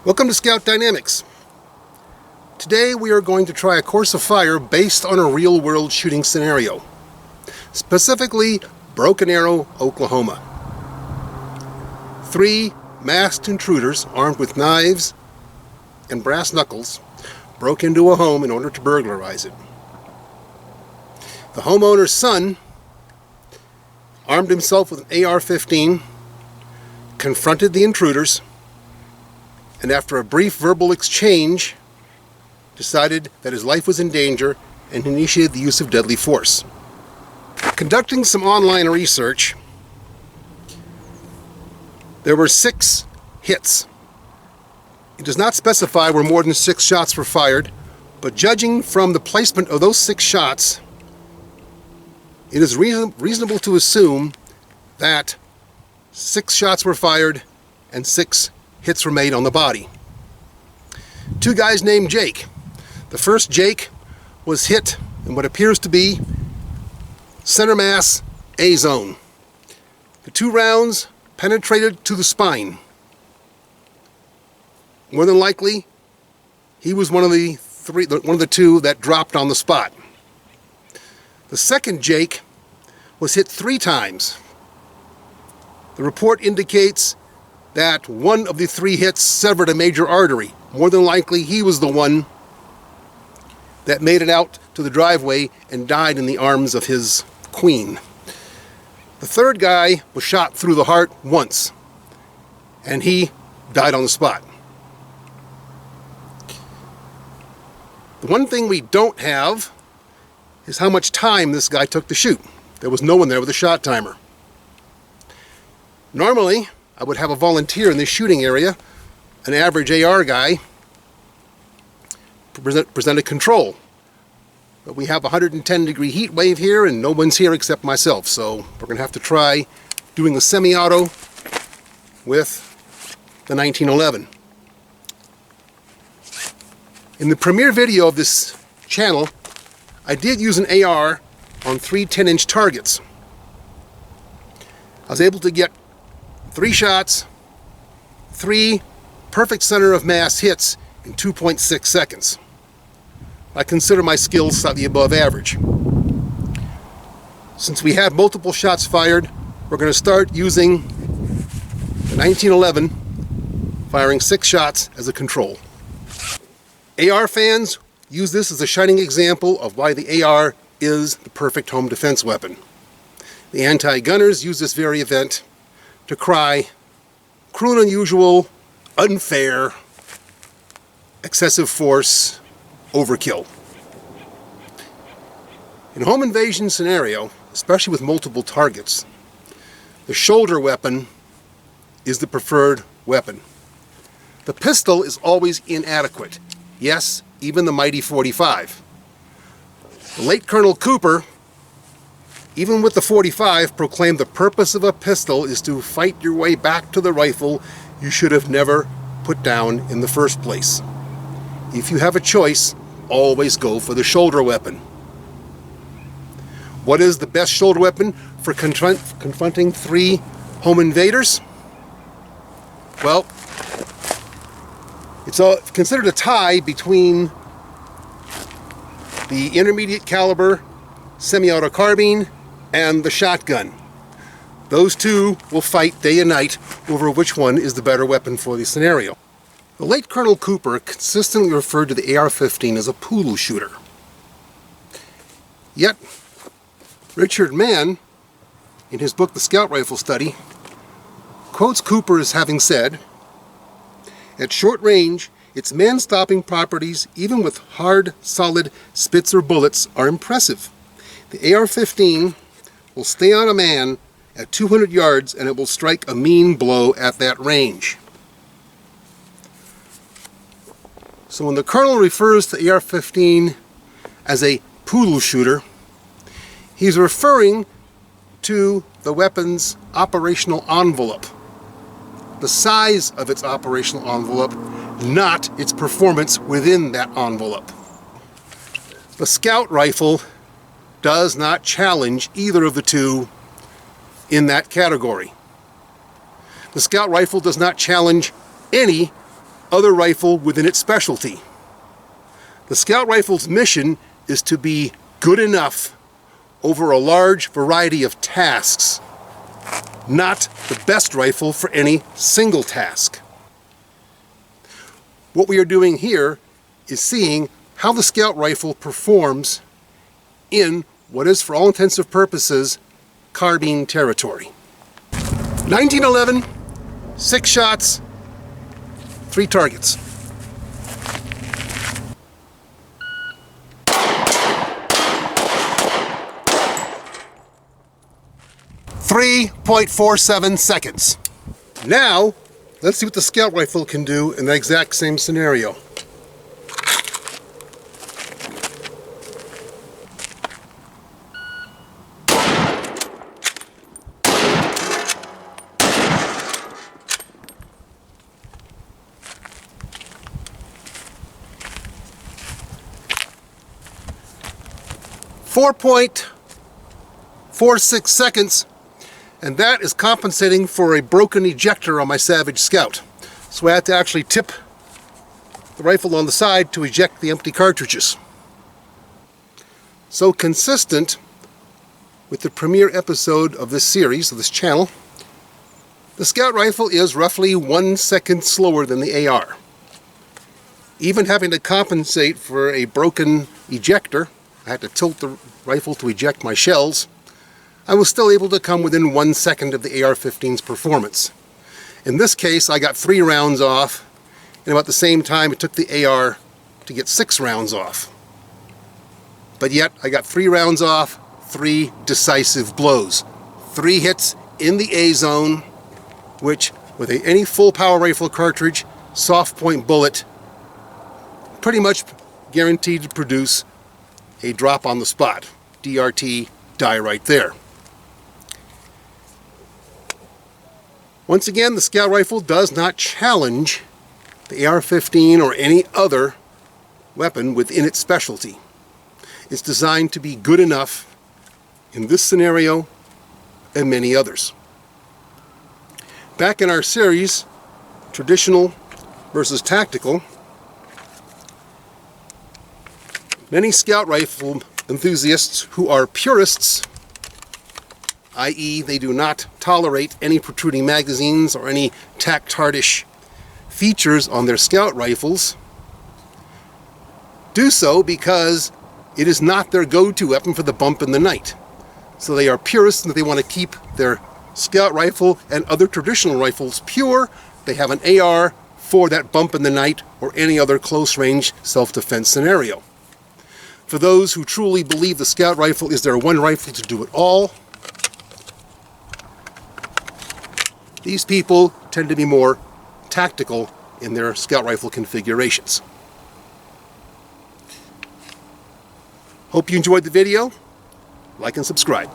Welcome to Scout Dynamics. Today we are going to try a course of fire based on a real-world shooting scenario, specifically Broken Arrow, Oklahoma. 3 masked intruders armed with knives and brass knuckles broke into a home in order to burglarize it. The homeowner's son armed himself with an AR-15, confronted the intruders, and after a brief verbal exchange, decided that his life was in danger and initiated the use of deadly force. Conducting some online research, there were 6 hits. It does not specify where more than 6 shots were fired, but judging from the placement of those 6 shots, it is reasonable to assume that 6 shots were fired and 6 hits were made on the body. 2 guys named Jake. The first Jake was hit in what appears to be center mass A zone. The 2 rounds penetrated to the spine. More than likely, he was one of the 2 that dropped on the spot. The second Jake was hit 3 times. The report indicates that one of the 3 hits severed a major artery. More than likely, he was the one that made it out to the driveway and died in the arms of his queen. The third guy was shot through the heart once, and he died on the spot. The one thing we don't have is how much time this guy took to shoot. There was no one there with a shot timer. Normally, I would have a volunteer in this shooting area, an average AR guy, present a control. But we have a 110-degree heat wave here, and no one's here except myself, so we're going to have to try doing a semi-auto with the 1911. In the premiere video of this channel, I did use an AR on 3 10-inch targets. I was able to get 3 shots, 3 perfect center of mass hits in 2.6 seconds. I consider my skills slightly above average. Since we had multiple shots fired, we're going to start using the 1911, firing 6 shots as a control. AR fans use this as a shining example of why the AR is the perfect home defense weapon. The anti-gunners use this very event to cry cruel and unusual, unfair, excessive force, overkill. In a home invasion scenario, especially with multiple targets, the shoulder weapon is the preferred weapon. The pistol is always inadequate. Yes, even the mighty .45. The late Colonel Cooper, even with the .45, proclaimed the purpose of a pistol is to fight your way back to the rifle you should have never put down in the first place. If you have a choice, always go for the shoulder weapon. What is the best shoulder weapon for confronting 3 home invaders? Well, it's considered a tie between the intermediate caliber semi-auto carbine and the shotgun. Those 2 will fight day and night over which one is the better weapon for the scenario. The late Colonel Cooper consistently referred to the AR-15 as a poodle shooter. Yet, Richard Mann, in his book The Scout Rifle Study, quotes Cooper as having said, "At short range, its man-stopping properties, even with hard, solid Spitzer bullets, are impressive. The AR-15 will stay on a man at 200 yards and it will strike a mean blow at that range." So when the Colonel refers to the AR-15 as a poodle shooter, he's referring to the weapon's operational envelope, the size of its operational envelope, not its performance within that envelope. The Scout rifle does not challenge either of the 2 in that category. The Scout rifle does not challenge any other rifle within its specialty. The Scout Rifle's mission is to be good enough over a large variety of tasks, not the best rifle for any single task. What we are doing here is seeing how the Scout Rifle performs in what is, for all intensive purposes, carbine territory. 1911, 6 shots, 3 targets. .47 seconds. Now, let's see what the Scout Rifle can do in the exact same scenario. .46 seconds, and that is compensating for a broken ejector on my Savage Scout. So I had to actually tip the rifle on the side to eject the empty cartridges. So consistent with the premiere episode of this series, of this channel, the Scout Rifle is roughly 1 second slower than the AR. Even having to compensate for a broken ejector, I had to tilt the rifle to eject my shells, I was still able to come within 1 second of the AR-15's performance. In this case, I got 3 rounds off, and about the same time it took the AR to get 6 rounds off. But yet, I got 3 rounds off, 3 decisive blows. 3 hits in the A zone, which, with any full power rifle cartridge, soft point bullet, pretty much guaranteed to produce a drop on the spot. DRT, die right there. Once again, the Scout Rifle does not challenge the AR-15 or any other weapon within its specialty. It's designed to be good enough in this scenario and many others. Back in our series, Traditional versus Tactical, many Scout Rifle enthusiasts who are purists, i.e. they do not tolerate any protruding magazines or any tactardish features on their Scout Rifles, do so because it is not their go-to weapon for the bump in the night. So they are purists and they want to keep their Scout Rifle and other traditional rifles pure. They have an AR for that bump in the night or any other close-range self-defense scenario. For those who truly believe the Scout Rifle is their one rifle to do it all, these people tend to be more tactical in their Scout Rifle configurations. Hope you enjoyed the video. Like and subscribe.